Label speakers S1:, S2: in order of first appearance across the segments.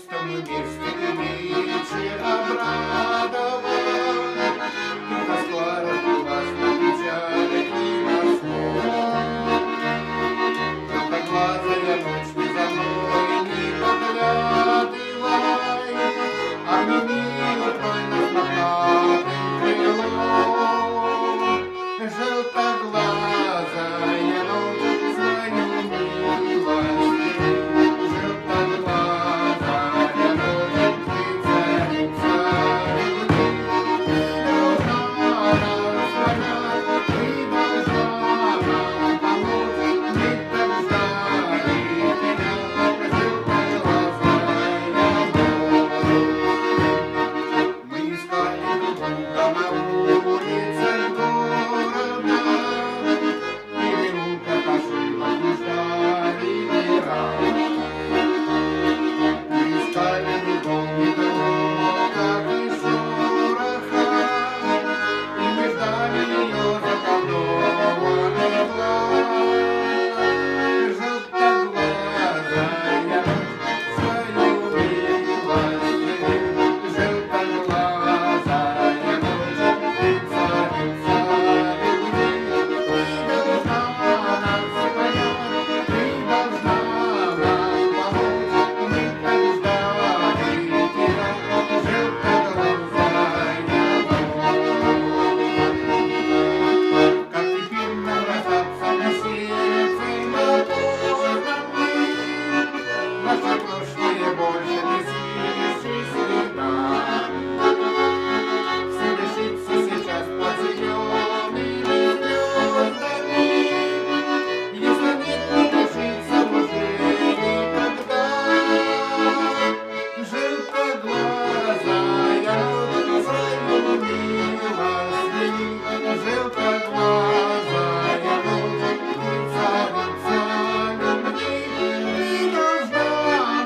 S1: наконец-то мы вместе вечер обрадовал. Москва разбилась на печали и на сон. Желтоглазая ночь ты за мной не подглядывай, обними, укрой нас мохнатым крылом. Желтоглазая ночь свою милость, желтоглазая ночь, ты царица любви. Ты должна нас понять, ты должна нам помочь, мы так ждали тебя, желтоглазая ночь. Мы искали друг друга на улицах города, и минута пошла, мы ждали не раз. Мы искали в любом как и шороха, и мы ждали ее заколдованный глаз. Желтоглазая ночь свою милость, желтоглазая ночь, ты царица любви. Ты должна нас понять, ты должна нам помочь, мы так ждали тебя, желтоглазая ночь. Как теперь нам расстаться на сердце напомнит, наше прошлое больше не свежий следа. Совершится сейчас под зелеными звездами, если нет, не решится уже никогда. Желтоглазая ночь свою милость, желтоглазая ночь, ты царица любви. Ты должна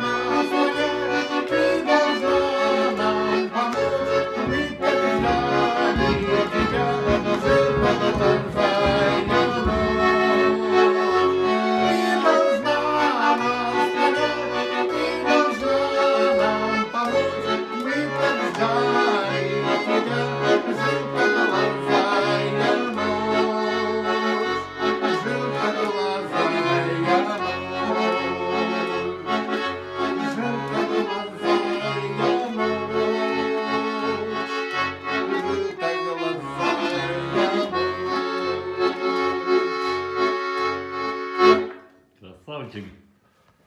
S1: нас понять, ты должна нам помочь, мы так ждали тебя, желтоглазая ночь. Ты должна нас понять, ты должна нам помочь, мы так ждали тебя, желтоглазая ночь, желтоглазая ночь.
S2: Красавчик.